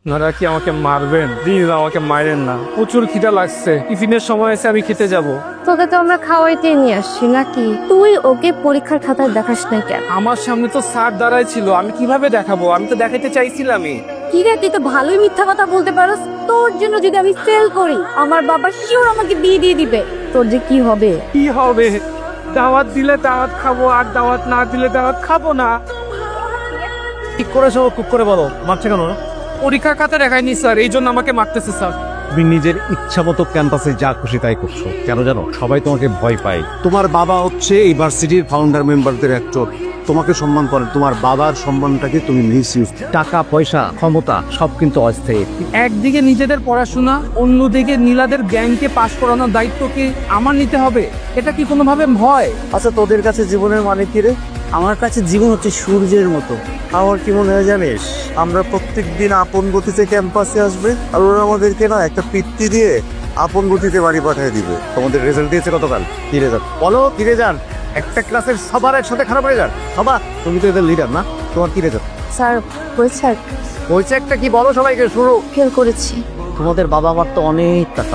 আপনারা কি আমাকে মারবেন? প্লিজ আমাকে মারেন না, প্রচুর খিদা লাগছে, টিফিনের সময় এসে আমি খেতে যাব। তোকে তো আমরা খাওয়াইতে নিয়ে আসছি নাকি? তুই ওকে পরীক্ষার খাতায় দেখাস নাই কেন? আমার সামনে তো স্যার দাঁড়ায় ছিল, আমি কিভাবে দেখাবো? আমি তো দেখাতে চাইছিলামই। কি রে, তুই তো ভালোই মিথ্যা কথা বলতে পারস। তোর জন্য যদি আমি ফেল করি, আমার বাবা শিওর আমাকে বিয়ে দিয়ে দিবে। তোর যে কি হবে? কি হবে? দাওয়াত দিলে দাওয়াত খাবো, আর দাওয়াত না দিলে দাওয়াত খাবো না। ঠিক করেছো, খুব করে বলো, মারছে কেন? পরীক্ষার খাতা দেখায়নি স্যার, এই জন্য আমাকে মারতেছে স্যার। তুমি নিজের ইচ্ছা মতো ক্যাম্পাসে যা খুশি তাই করছো, কেন জানো? সবাই তোমাকে ভয় পায়। তোমার বাবা হচ্ছে এই ভার্সিটির ফাউন্ডার মেম্বারদের একজন, তোমাকে সম্মান করেন। তোমার বাবার সম্মানটাকে তুমি মিস ইউজ। টাকা পয়সা ক্ষমতা সব কিন্তু অস্থায়ী। একদিকে নিজেদের পড়াশোনা, অন্যদিকে নীলাদের গ্যাংকে পাশ করানোর দায়িত্ব কি আমার নিতে হবে? এটা কি কোনোভাবে ভয়? আচ্ছা, তোদের কাছে জীবনের মানে কি রে? আমার কাছে জীবন হচ্ছে সূর্যের মতো। আমার কি মনে হয় জানিস, আমরা প্রত্যেক দিন আপন গতিতে ক্যাম্পাসে আসবে, আর ওরা আমাদেরকে না একটা পিত্তি দিয়ে আপন গতিতে বাড়ি পাঠিয়ে দিবে। তোমাদের রেজাল্ট দিয়েছে গতকাল, কি রেজাল্ট বলো? কি রেজাল্ট? একটা ক্লাসের সবার একসাথে খারাপ রেজাল্ট। সবার, তুমি তো এদের লিডার না, তোমার কি রেজাল্ট স্যার হয়েছে? হয়েছে একটা কি বলো সবাইকে, শুরু। ফেল করেছি। তোমাদের বাবা মার তো অনেক টাকা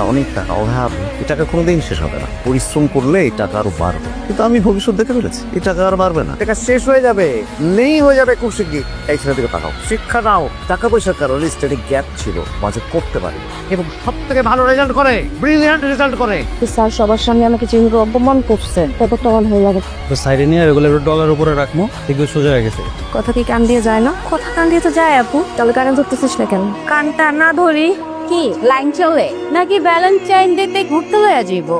অভাব। এই টাকা কোনোদিন শেষ হবে না। পরিশ্রম করলে এই টাকা আরো বাড়বে, কিন্তু আমি ভবিষ্যৎ দেখে ফেলেছি, এই টাকা আর বাড়বে না। টাকা শেষ হয়ে যাবে, নেই হয়ে যাবে খুব শিগগির। এই ছেলে দিকে তাকাও, শিক্ষা নাও। টাকা পয়সার কারণে স্টাডি গ্যাপ ছিল, মাঝে করতে পারি, এবং সব থেকে ভালো রেজাল্ট করে, ব্রিলিয়ান্ট রেজাল্ট করে। স্যার সবার সামনে আমাকে যেভাবে অপমান করছে, ব্যাপারটা আমার ভালো লাগে। তো সাইডে নিয়ে এগুলো ডলার উপরে রাখবো, এগুলো সোজা হয়ে গেছে। কথা কি কান দিয়ে যায় না? কথা কান দিয়ে তো যায় আপু, তাহলে কানে ধরতেছিস না কেন? কানটা না ধরি কি লাইন চলে নাকি ভ্যালেন্টাইন ডেতে ঘুরতে লয়া যাইব?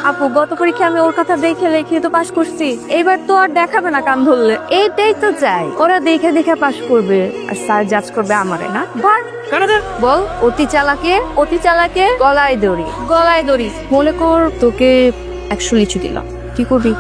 আপু গত পরীক্ষা আমি ওর কথা দেখে লেখে তো পাশ করছি, এবার তো আর দেখাবে না কান ধরলে। এইটাই তো চাই, ওরা দেখে দেখে পাশ করবে আর স্যার জাজ করবে আমারে না। বল, অতি চালাকে গলায় দড়ি। মনে কর তোকে 100 লিচু দিলাম, কি করবি?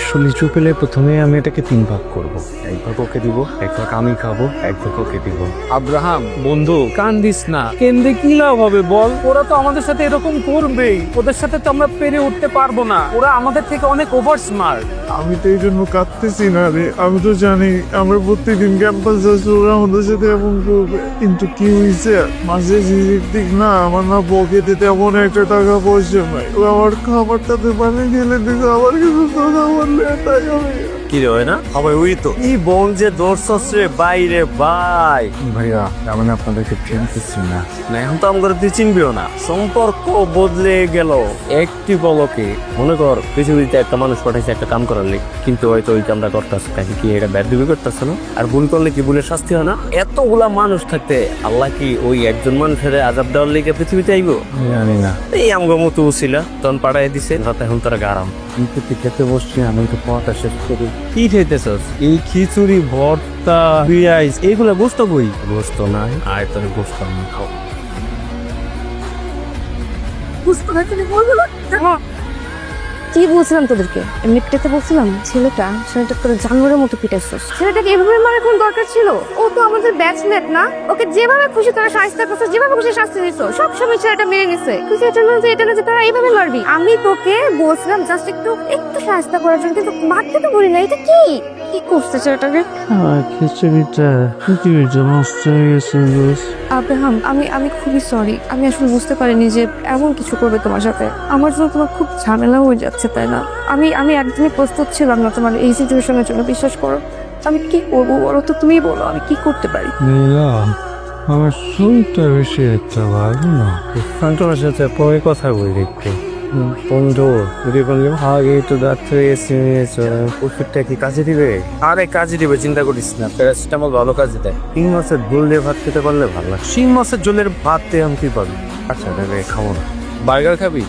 100 লিচু পেলে প্রথমে আমি এটাকে 3 ভাগ করবো। 1 ভাগ ওকে দিব, 1 ভাগ আমি খাবো, 1 ভাগ ওকে দিব। আব্রাহাম বন্ধু, কান্দিস না, কেন্দে কি লাভ হবে বল? ওরা তো আমাদের সাথে এরকম করবেই, ওদের সাথে তো আমরা পেরে উঠতে পারবো না, ওরা আমাদের থেকে অনেক ওভার স্মার্ট। আমি তো এই জন্য কাঁদতেছি না রে। আমি তো জানি আমরা প্রত্যেকদিন ক্যাম্পাস যাচ্ছি, ওরা আমাদের সাথে এমন করবে। কিন্তু কি হয়েছে, মাঝে জিজির দিক না, আমার না পকেটে তেমন একটা টাকা পয়সা নাই। ও আমার খাবারটাতে পানি ঢেলে দিকে আমার কিছু কথা বললে তাই আমি কি রে হয় না? হবে ওই তো কি বোন যে দর্শস রে বাইরে ভাই। ভাইয়া আমি আপনাদেরকে চিনতেছি না। না এখন তো আমাদের তুই চিনবিও না, সম্পর্ক বদলে গেল একটি বলকে। মনে কর পৃথিবীতে একটা মানুষ পাঠাইছে একটা কাম করার লেগে, কিন্তু হয়তো ওই কামটা করতেছে নাকি কি এটা ব্যাধবি করতেছে না। আর ভুল করলে কি ভুলের শাস্তি হয় না? এতগুলা মানুষ থাকতে আল্লাহ কি ওই একজন মানুষের আজাব দেওয়ার লেগে পৃথিবীতে আইবো? জানি না, এই আমগো মতো ছিল তখন পাঠাই দিছে, রাতে এখন তারা গারাম। কিন্তু খেতে বসছি, আমি তো পড়াটা শেষ করি। কি খাইতেছস? এই খিচুড়ি ভর্তা পেঁয়াজ এইগুলো গোস্ত বই। গোস্ত নাই, আয় তোর গোস্ত আমি খাও। কি বলছিলাম তোদেরকে? এমনি পিটাতে বলছিলাম? ছেলেটা তোর জানোয়ারের মতো পিটাইছিস। ছেলেটাকে এভাবে মারার কোন দরকার ছিল? ও তো আমাদের ব্যাচমেট না? ওকে যেভাবে খুশি তোরা শাস্তি করছিস, যেভাবে খুশি শাস্তি দিছ, সবসময় ছেলেটা মেরে নিছে। তুই এটা না যে তোরা এইভাবে মারবি। আমি তোকে বলছিলাম জাস্ট একটু শাস্তি করার জন্য, কিন্তু মারতে তো বলি না। এটা কি কি করছে ছেলেটাকে? খিচুড়িটা নষ্ট হয়ে গেছে। আব্রাহাম, আমি খুবই সরি। আমি আসলে বুঝতে পারিনি যে এমন কিছু করবে তোমার সাথে। আমার জন্য তোমার খুব ঝামেলা হয়ে যাচ্ছে, তাই না? আমি একদমই প্রস্তুত ছিলাম না তোমার এই সিচুয়েশনের জন্য, বিশ্বাস করো। আমি কি করবো বলো তো, তুমিই বলো আমি কি করতে পারি। নীলা, আমার শরীরটা বেশি একটা ভালো না। তোমার সাথে পরে কথা বলি একটু। বন্ধু যদি বললাম আগে তো ডাক্তার এসে ওষুধটা কি কাজে দিবে? আরে কাজে দিবে, চিন্তা করিস না, প্যারাসিটামল ভালো কাজে দেয়। 3 মাসের ঝোল দিয়ে ভাত খেতে পারলে ভালো লাগে। 3 মাসের ঝোলের ভাত দিয়ে আমি কি পাবি? আচ্ছা তাহলে খাবো না। বার্গার খাবি?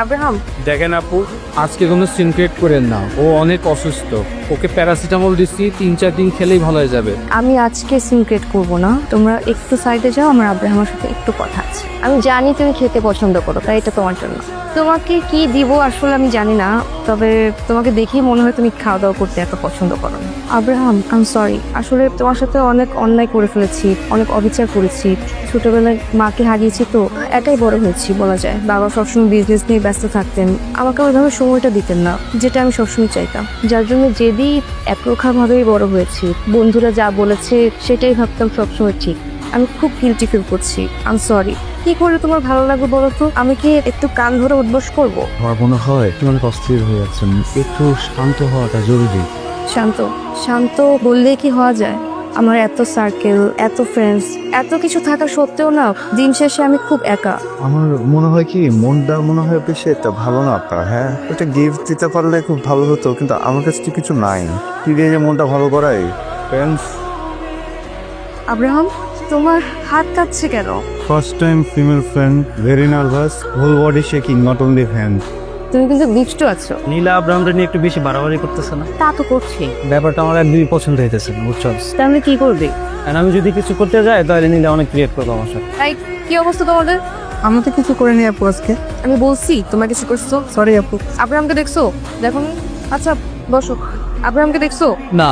আব্রাহাম, দেখেন আপু, আজকে কোনো সিন ক্রিয়েট করেন না, ও অনেক অসুস্থ, ওকে প্যারাসিটামল দিচ্ছি, 3-4 দিন খেলেই ভালো হয়ে যাবে। আমি আজকে সিনক্রেট করবো না, তোমরা একটু সাইডে যাও, আমার আব্রাহামের সাথে একটু কথা আছে। আমি জানি তুমি খেতে পছন্দ করো, তাই এটা তোমার জন্য। তোমাকে কি দিব আসলে আমি জানি না, তবে তোমাকে দেখেই মনে হয় তুমি খাওয়া দাওয়া করতে এত পছন্দ করো না। আব্রাহাম, আই এম সরি, আসলে তোমার সাথে অনেক অন্যায় করে ফেলেছি, অনেক অবিচার করেছি। ছোটবেলায় মাকে হারিয়েছি, তো একাই বড় হয়েছি বলা যায়। বাবা সবসময় বিজনেস নিয়ে ব্যস্ত থাকতেন, আমাকে ওইভাবে সময়টা দিতেন না, যেটা আমি সবসময় চাইতাম। যার জন্য যেদি একরোখা ভাবেই বড় হয়েছি, বন্ধুরা যা বলেছে সেটাই ভাবতাম সবসময় ঠিক। আমি খুব গিল্টি ফিল করছি। I am sorry. কি করলে তোমার ভালো লাগবে বলো তো? আমি কি একটু কান ধরে উঠবস করবো? আমার মনে হয় তুমি অনেক অস্থির হয়ে যাচ্ছেন, একটু শান্ত হওয়াটা জরুরি। শান্ত শান্ত বললে কি হওয়া যায়? আমার এত সার্কেল, এত ফ্রেন্ডস, এত কিছু থাকা সত্ত্বেও না দিন শেষে আমি খুব একা। আমার মনে হয় কি মনটা মনে হয় বেশি একটা ভালো না আপনার। হ্যাঁ, একটা গিফট দিতে পারলে খুব ভালো হতো, কিন্তু আমার কাছে তো কিছু নাই। কি দিয়ে যে মনটা ভালো করাই? ফ্রেন্ডস। আব্রাহাম, তোমার হাত কাঁপছে কেন? First time female friend, very nervous, whole body shaking, not only hand. তুমি কিন্তু বিষ্ট আছো। নীলা আব্রাহামটা নিয়ে একটু বেশি বাড়াবাড়ি করতেছে না? তা তো করছি। ব্যাপারটা আমার একদমই পছন্দ হইতেছে না, বুঝছো? তা আমি কি করবে? আর আমি যদি কিছু করতে যাই তাহলে নীলা অনেক ক্রিয়েট করবো আমার সাথে। তাই কি অবস্থা তোমাদের? আমি তো কিছু করে নি আপু আজকে। আমি বলছি তোমার কিছু করছো। সরি আপু। আব্রাহামকে দেখছো? দেখো নি? আচ্ছা বসো। আব্রাহামকে দেখছো? না,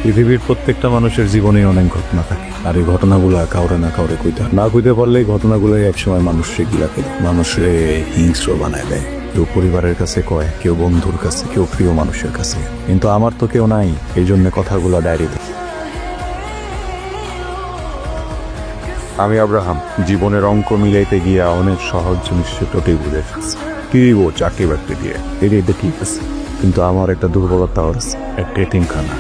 পৃথিবীর প্রত্যেকটা মানুষের জীবনে অনেক ঘটনা থাকে, আর এই ঘটনাগুলো কাউরে না কাউরে কইতে না কইতে পারলে এই ঘটনাগুলো একসময় মানুষকে গিলা ফেলে, মানুষে হিংস্র বানায় দেয়। কেউ পরিবারের কাছে কয়, কেউ বন্ধুর কাছে, কেউ প্রিয় মানুষের কাছে, কিন্তু আমার তো কেউ নাই, এই জন্য কথাগুলো ডায়েরিতে। আমি আব্রাহাম জীবনের অঙ্ক মিলাইতে গিয়া অনেক সহজ জিনিসের টোটেই বুঝে ফেলছি। কি দিব চাকরি বাকরি দিয়ে, এটা ঠিক আছে, কিন্তু আমার একটা দুর্বলতা আছে, একটা এতিমখানা।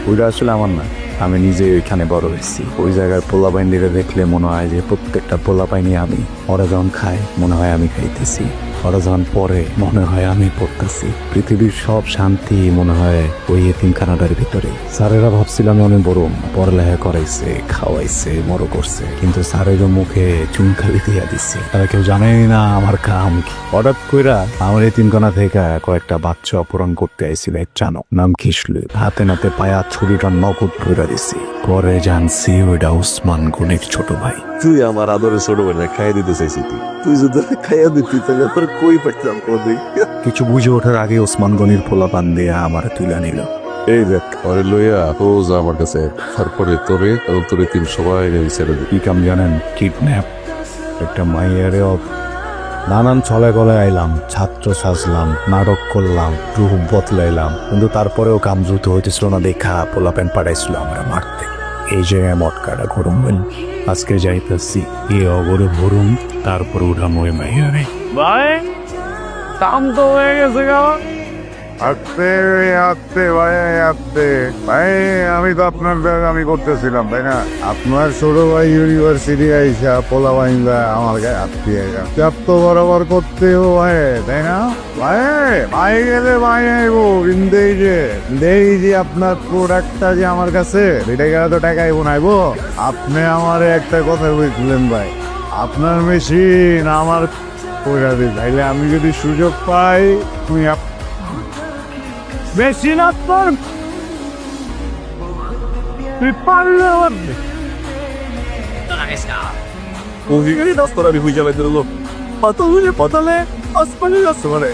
ওইটা আসলে আমার না, আমি নিজে ওইখানে বড় হয়েছি। ওই জায়গার পোলা বাইন্ডিরা দেখলে মনে হয় যে প্রত্যেকটা পোলা বাইনি আমি। ওরা যখন খায় মনে হয় আমি খাইতেছি, ওরা যখন পড়ে মনে হয় আমি পড়তেছি। পৃথিবীর সব শান্তি মনে হয় ওই এতিমখানাটার ভিতরে। স্যারেরা ভাবছিল আমি অনেক বড়, পড়ালেখা করাইছে, খাওয়াইছে, বড় করছে, কিন্তু স্যারের মুখে চুনখালি দিয়া দিচ্ছে। তারা কেউ জানেই না আমার কাম কি। হঠাৎ কইরা আমার এতিমখানা থেকে কয়েকটা বাচ্চা অপহরণ করতে আইছিল এক চানক, নাম খিসলু। হাতে নাতে পায়া ছুরিটা নগদ ধরে দিছি। পরে জানছি ওইটা উসমান গনির ছোট ভাই। তুই আমার আদরে ছোট ভাই না, খাইয়ে দিতে চাইছি তুই যদি খাইয়া দিতি তাহলে তোর কই পাইতাম কোনদিন। কিছু বুঝে ওঠার আগে ওসমান গনির পোলা পান দিয়ে আমার তুলে নিল। এই দেখ ওরে লইয়া রোজ আমার কাছে, তারপরে তোরে এবং তোরে তিন সবাই ছেড়ে দিই। কি কাম জানেন? কিডন্যাপ। একটা মাইয়ারে নানান ছলে গলে আইলাম, ছাত্র সাজলাম, নাটক করলাম, রূপ বদলাইলাম, কিন্তু তারপরেও কাম দ্রুত হইতেছিল না দেখা পোলা প্যান্ট পাঠাইছিল আমরা মারতে। এই জায়গায় মটকাটা গরম হইল। আজকে যাইতেছি এ অগরে ভরুম, তারপর উঠাম ওই মাইয়ারে। ভাই কাম তো হয়ে গেছে গা। আস্তে আস্তে ভাই, আস্তে ভাই। আমি তো আপনার ব্যাগ আমি করতেছিলাম, তাই না? আপনার ছোট ভাই ইউনিভার্সিটি আইসা পোলা বাইন্দা আমার গায়ে হাত দিয়ে চাপ তো বরাবর করতেও হয়, তাই না ভাই? ভাই গেলে ভাই আইবো, কিন্তু এই যে আপনার প্রোডাক্টটা যে আমার কাছে, এটা গেলে তো টাকা আইবো না, আইবো। আপনি আমার একটা কথা বলছিলেন ভাই, আপনার মেশিন আমার করে দিন, তাইলে আমি যদি সুযোগ পাই তুমি বেশি না তোর, তুই পারলে আমার ওই দশ তোর আমি হুইজা বাইতে লোক পাতলে আসমানি আসতে পারে।